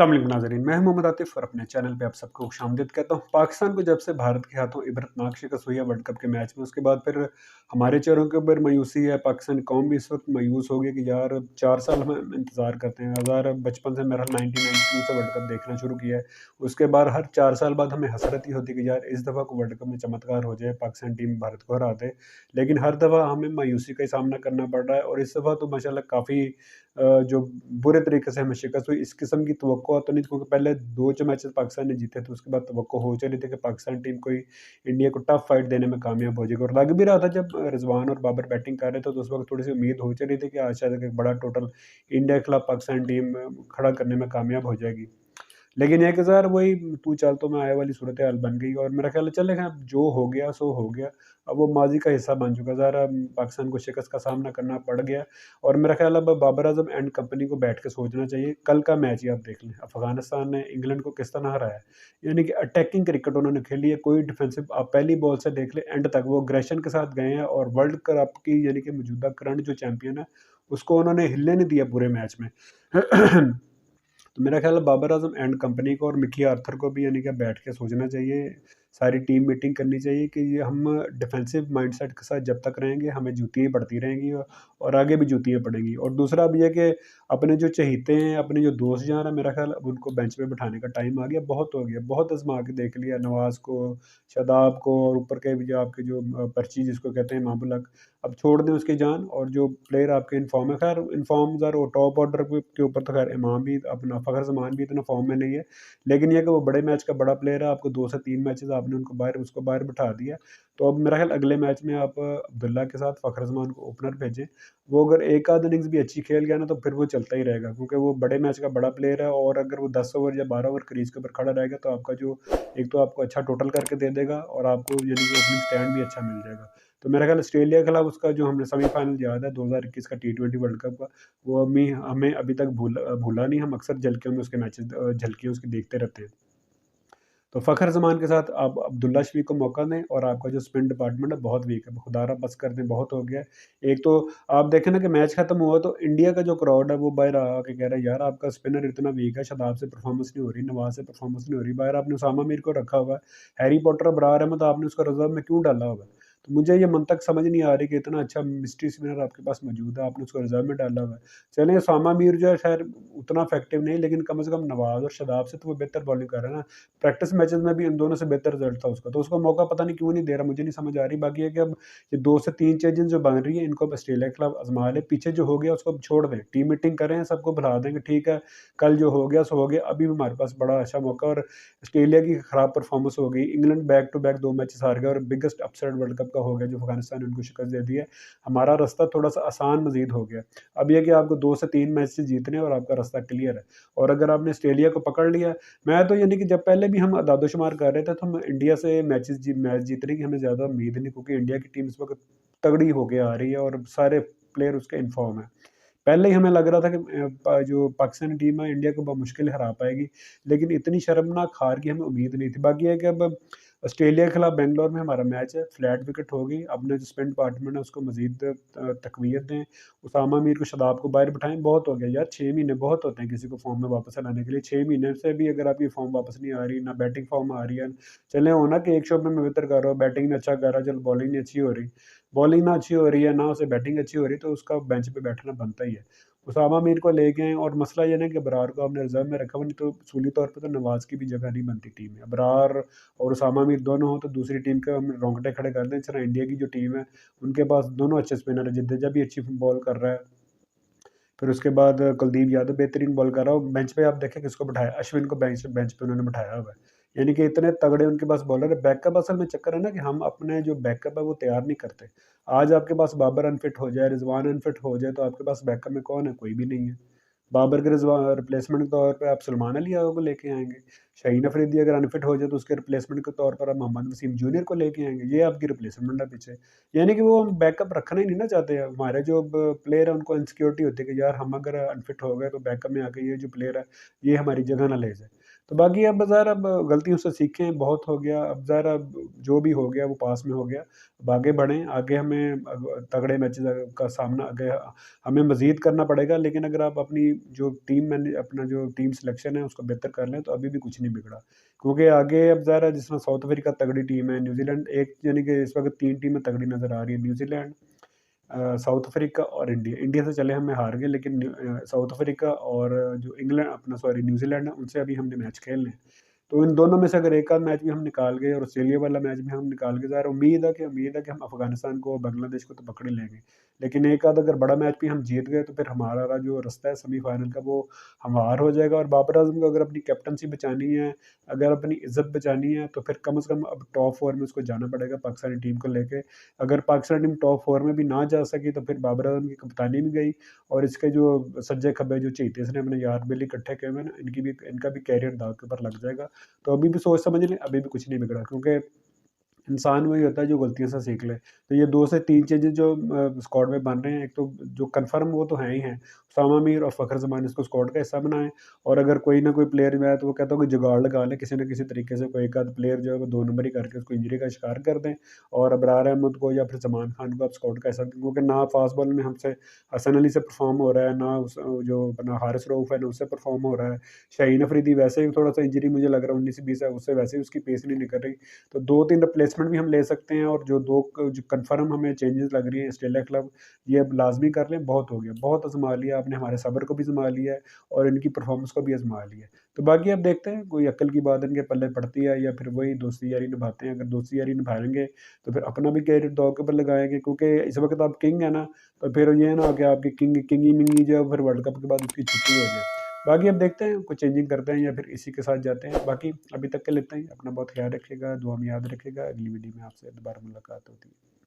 अस्सलाम वालेकुम नाज़रीन, मैं हूं मोहम्मद आतिफ़ और अपने चैनल पे आप सबको खुशामदीद कहता हूं। पाकिस्तान को जब से भारत के हाथों इबरतनाक शिकस्त हुई है वर्ल्ड कप के मैच में, उसके बाद फिर हमारे चेहरों के ऊपर मायूसी है। पाकिस्तानी कौम भी इस वक्त मायूस हो गई कि यार 4 साल हम इंतज़ार करते हैं। हज़ार बचपन से मेरा 1992 से वर्ल्ड कप देखना शुरू किया है। उसके बाद हर 4 साल बाद हमें हसरत ही होती कि यार इस दफ़ा को वर्ल्ड कप में चमत्कार हो जाए, पाकिस्तान टीम भारत को हरा दे। लेकिन हर दफ़ा हमें मायूसी का ही सामना करना पड़ रहा है और इस दफ़ा तो माशाल्लाह काफ़ी जो बुरे तरीके से हमें शिकस्त हुई, इस किस्म की तवक्को तो नहीं थी, क्योंकि पहले 2 जो मैचेस पाकिस्तान ने जीते थे, उसके बाद तवक्को हो चली थी कि पाकिस्तान टीम कोई इंडिया को टफ फाइट देने में कामयाब हो जाएगी और लग भी रहा था जब रिजवान और बाबर बैटिंग कर रहे थे, तो उस वक्त थोड़ी सी उम्मीद हो चली थी कि आज शायद एक बड़ा टोटल इंडिया के खिलाफ पाकिस्तान टीम खड़ा करने में कामयाब हो जाएगी। लेकिन एक हज़ार वही तू चल तो मैं आए वाली सूरत-ए-हाल बन गई और मेरा ख़्याल है चलेगा, अब जो हो गया सो हो गया। अब वो माज़ी का हिस्सा बन चुका है। ज़रा पाकिस्तान को शिकस्त का सामना करना पड़ गया और मेरा ख़्याल अब बाबर आज़म एंड कंपनी को बैठ के सोचना चाहिए। कल का मैच ही आप देख लें, अफ़गानिस्तान ने इंग्लैंड को किस तरह हराया। यानी कि अटैकिंग क्रिकेट उन्होंने खेली है, कोई डिफेंसिव आप पहली बॉल से देख लें एंड तक वो अग्रेशन के साथ गए हैं और वर्ल्ड कप की यानी कि मौजूदा करंट जो चैंपियन है, उसको उन्होंने हिलने नहीं दिया पूरे मैच में। तो मेरा ख़्याल है बाबर आज़म एंड कंपनी को और मिकी आर्थर को भी यानी कि बैठ के सोचना चाहिए, सारी टीम मीटिंग करनी चाहिए कि ये हम डिफेंसिव माइंडसेट के साथ जब तक रहेंगे, हमें जूतियाँ पड़ती रहेंगी और आगे भी जूतियाँ पड़ेंगी। और दूसरा अब ये है कि अपने जो चहेते हैं, अपने जो दोस्त यार हैं, मेरा ख़्याल अब उनको बेंच पे बिठाने का टाइम आ गया, बहुत हो गया, बहुत आज़मा के देख लिया नवाज़ को, शादाब को और ऊपर के भी जो आपके जो पर्ची जिसको कहते हैं इमामुल हक, अब छोड़ दें उसकी जान और जो प्लेयर आपके इन फॉर्म है, खैर इन फॉर्म ज़रा वो टॉप ऑर्डर के ऊपर तो खैर इमाम भी अपना फ़खर ज़मान भी इतना फॉर्म में नहीं है। लेकिन ये है कि वो बड़े मैच का बड़ा प्लेयर है, आपको 2 से 3 मैचेज़ आपने उसको बाहर बिठा दिया। तो अब मेरा ख़्याल अगले मैच में आप अब्दुल्ला के साथ फ़खर ज़मान को ओपनर भेजें। वो अगर एक आध इनिंग्स भी अच्छी खेल गया ना, तो फिर वो चलता ही रहेगा, क्योंकि वो बड़े मैच का बड़ा प्लेयर है और अगर वो 10 ओवर या 12 ओवर क्रीज़ के ऊपर खड़ा रहेगा, तो आपका जो एक तो आपको अच्छा टोटल करके दे देगा और आपको यानी कि ओपनिंग स्टैंड भी अच्छा मिल जाएगा। तो मेरा ख़्याल ऑस्ट्रेलिया के खिलाफ उसका जो हमने सेमीफ़ाइनल याद है 2021 का टी20 वर्ल्ड कप का, वो हमें अभी तक भूला नहीं। हम अक्सर झलकियों में उसके मैचेज़ झलकियाँ उसकी देखते रहते हैं। तो फ़खर ज़मान के साथ आप अब्दुल्ला शफीक को मौका दें और आपका जो स्पिन डिपार्टमेंट है बहुत वीक है, खुदारा बस कर दें, बहुत हो गया है। एक तो आप देखें ना कि मैच खत्म हुआ तो इंडिया का जो क्राउड है वो बाहर आके कह रहा है यार आपका स्पिनर इतना वीक है, शादाब से परफॉर्मेंस नहीं हो रही, नवाज़ से परफॉर्मेंस नहीं हो रही, बाहर आपने उसामा मीर को रखा हुआ है, हैरी पॉटर, अबरार अहमद आपने उसको रिज़र्व में क्यों डाला हुआ है? तो मुझे ये मंतक समझ नहीं आ रही कि इतना अच्छा मिस्ट्री स्पिनर आपके पास मौजूद है, आपने उसको रिज़र्व में डाला हुआ है। चलिए उसामा मीर जो है खैर उतना इफेक्टिव नहीं, लेकिन कम से कम नवाज़ और शादाब से तो वो बेहतर बॉलिंग कर रहा है ना। प्रैक्टिस मैचेस में भी इन दोनों से बेहतर रिजल्ट था उसका, तो उसको मौका पता नहीं क्यों नहीं दे रहा, मुझे नहीं समझ आ रही। बाकी है कि अब ये 2 से 3 चेंजेस जो बन रही है, इनको अब ऑस्ट्रेलिया के खिलाफ आज़मा लें, पीछे जो हो गया उसको अब छोड़ दें, टीम मीटिंग करें, सबको बुला दें कि ठीक है, कल जो हो गया सो हो गया, अभी भी हमारे पास बड़ा अच्छा मौका और ऑस्ट्रेलिया की खराब परफॉर्मेंस हो गई, England back to back 2 matches हार गया और बिगेस्ट अपसेट वर्ल्ड कप का हो गया जो अफगानिस्तान ने उनको शिकस्त दे दी है। हमारा रास्ता थोड़ा-सा आसान मज़ीद हो गया। अब ये है कि आपको 2 से 3 मैच से जीतने हैं और आपका रास्ता क्लियर है और अगर आपने ऑस्ट्रेलिया को पकड़ लिया, मैं तो यानी कि जब पहले भी हम अदाद-ओ-शुमार कर रहे थे, तो हम इंडिया से मैच जीतने की हमें ज़्यादा उम्मीद नहीं, क्योंकि इंडिया की टीम इस वक़्त तगड़ी होके आ रही है और सारे प्लेयर उसके इन फ़ॉर्म हैं। पहले ही हमें लग रहा था कि जो पाकिस्तानी टीम है इंडिया को बमुश्किल हरा पाएगी, लेकिन इतनी शर्मनाक हार की हमें उम्मीद नहीं थी। बाकी है कि अब ऑस्ट्रेलिया के खिलाफ बैंगलोर में हमारा मैच है, फ्लैट विकेट होगी, अपने जो स्पिन डिपार्टमेंट है उसको मज़ीद तक़वियत दें, उसामा मीर को, शादाब को बाहर बिठाएँ, बहुत हो गया यार, 6 महीने बहुत होते हैं किसी को फ़ॉर्म में वापस लाने के लिए। 6 महीने से भी अगर आपकी फ़ॉर्म वापस नहीं आ रही, ना बैटिंग फ़ॉर्म आ रही है, चलें हो ना कि एक शो में मैं बेहतर कर रहा हूँ, बैटिंग में अच्छा कर रहा है, चलो बॉलिंग नहीं अच्छी हो रही। बॉलिंग ना अच्छी हो रही है, ना उसे बैटिंग अच्छी हो रही, तो उसका बेंच पे बैठना बनता ही है। उसामा मीर को ले गए और मसला ये है ना कि अबरार को आपने रिज़र्व में रखा हुआ, नहीं तो उसूली तौर पे तो नवाज़ की भी जगह नहीं बनती टीम में। अबरार और उसामा मीर दोनों हों तो दूसरी टीम के हम रोंगटे खड़े कर दें। इस तरह इंडिया की जो टीम है, उनके पास दोनों अच्छे स्पिनर हैं, जडेजा भी अच्छी बॉल कर रहा है, फिर उसके बाद कुलदीप यादव बेहतरीन बॉल कर रहा है और बेंच पे आप देखें किसको बिठाया, अश्विन को बेंच बेंच पे उन्होंने बिठाया हुआ है। यानी कि इतने तगड़े उनके पास बॉलर है। बैकअप असल में चक्कर है ना कि हम अपने जो बैकअप है वो तैयार नहीं करते। आज आपके पास बाबर अनफिट हो जाए, रिज़वान अनफिट हो जाए, तो आपके पास बैकअप में कौन है? कोई भी नहीं है। बाबर के रिप्लेसमेंट के तौर पे आप सलमान अली यादव को लेके आएँगे। शाहीन अफरीदी अगर अनफिट हो जाए तो उसके रिप्लेसमेंट के तौर पर आप मोहम्मद वसीम जूनियर को लेके आएँगे। ये आपकी रिप्लेसमेंट है पीछे। यानी कि वो हम बैकअप रखना ही नहीं ना चाहते। हमारे जो ब प्लेयर है उनको इनसिक्योरिटी होती है कि यार हम अगर अनफिट हो गए तो बैकअप में आके ये जो प्लेयर है, ये हमारी जगह ना ले जाए। तो बाकी अब ज़ाहिर अब गलतियों से सीखें, बहुत हो गया, अब ज़ाहिर अब जो भी हो गया वो पास में हो गया। अब आगे बढ़ें, आगे हमें तगड़े मैचेज़ का सामना आगे हमें मज़ीद करना पड़ेगा, लेकिन अगर आप अपनी जो अपना जो टीम सिलेक्शन है उसको बेहतर कर लें तो अभी भी कुछ नहीं बिगड़ा। क्योंकि आगे अब ज़ाहिर है जिस तरह साउथ अफ्रीका तगड़ी टीम है, न्यूज़ीलैंड एक यानी कि इस वक़्त 3 टीमें तगड़ी नज़र आ रही है, न्यूज़ीलैंड साउथ अफ्रीका और इंडिया। इंडिया से चले हमें हार गए, लेकिन साउथ अफ्रीका और जो इंग्लैंड अपना सॉरी न्यूज़ीलैंड है उनसे अभी हमने मैच खेलने हैं। तो इन दोनों में से अगर एक आध मैच भी हम निकाल गए और ऑस्ट्रेलिया वाला मैच भी हम निकाल के ज़ाहिर उम्मीद है कि हम अफ़गानिस्तान को, बांग्लादेश को तो पकड़ ही लेंगे। लेकिन एक आध अगर बड़ा मैच भी हम जीत गए तो फिर हमारा जो रास्ता है सेमीफ़ाइनल का वो हमवार हो जाएगा। और बाबर आज़म को अगर अपनी कैप्टनसी बचानी है, अगर अपनी इज़्ज़त बचानी है तो फिर कम से कम अब टॉप 4 में उसको जाना पड़ेगा पाकिस्तानी टीम को लेके। अगर पाकिस्तान टीम टॉप 4 में भी ना जा सकी तो फिर बाबर आज़म की कप्तानी भी गई और इसके जो सज्जे-खब्बे जो चहीते इसने अपने यार बेली इकट्ठे किए हुए हैं ना, इनका भी करियर दाँव के ऊपर लग जाएगा। तो अभी भी सोच समझ लें, अभी भी कुछ नहीं बिगड़ा, क्योंकि इंसान वही होता है जो गलतियों से सीख ले। तो ये 2 से 3 चेंजेज़ जो स्क्वाड में बन रहे हैं, एक तो जो कन्फर्म वो तो हैं ही हैं। उसामा मीर और फ़खर ज़मान इसको स्क्वाड का हिस्सा बनाएँ और अगर कोई ना कोई प्लेयर जो है तो वो कहता हूँ कि जुगाड़ लगा लें किसी न किसी तरीके से, कोई एक आध प्लेयर जो है वो 2 नंबरी करके उसको इंजरी का शिकार कर दें और अबरार अहमद को या फिर ज़मान खान को आप स्क्वाड का हिस्सा, क्योंकि ना फ़ास्ट बॉलर में हमसे हसन अली से परफ़ॉर्म हो रहा है, ना जो अपना हारिस रऊफ़ है ना उससे परफ़ॉर्म हो रहा है। शाहीन अफ़रीदी वैसे ही थोड़ा-सा इंजरी मुझे लग रहा है 19 से 20 है, उससे वैसे ही उसकी पेस नहीं निकल रही। तो 2-3 रिप्लेसमेंट भी हम ले सकते हैं और जो 2 जो कन्फर्म हमें चेंजेज़ लग रही हैं ऑस्ट्रेलिया खिलाफ, ये अब लाज़मी कर लें, बहुत हो गया। बहुत आज़मा लिया आपने, हमारे सब्र को भी आज़मा लिया है और इनकी परफ़ॉर्मेंस को भी आज़मा लिया है। तो बाकी अब देखते हैं कोई अक्ल की बात इनके पल्ले पड़ती है या फिर वही दोस्ती यारी निभाते हैं। अगर दोस्ती यारी निभाएँगे तो फिर अपना भी करियर दाँव के ऊपर लगाएँगे, क्योंकि इस वक़्त आप किंग हैं ना, तो फिर ये ना हो कि आपकी किंगी-मिंगी जो है फिर वर्ल्ड कप के बाद उसकी छुट्टी हो जाए। बाकी अब देखते हैं कोई चेंजिंग करते हैं या फिर इसी के साथ जाते हैं। बाकी अभी तक के लिए इतना ही। अपना बहुत ख़्याल रखिएगा, दुआ में याद रखिएगा। अगली वीडियो में आपसे दोबारा मुलाकात होती है।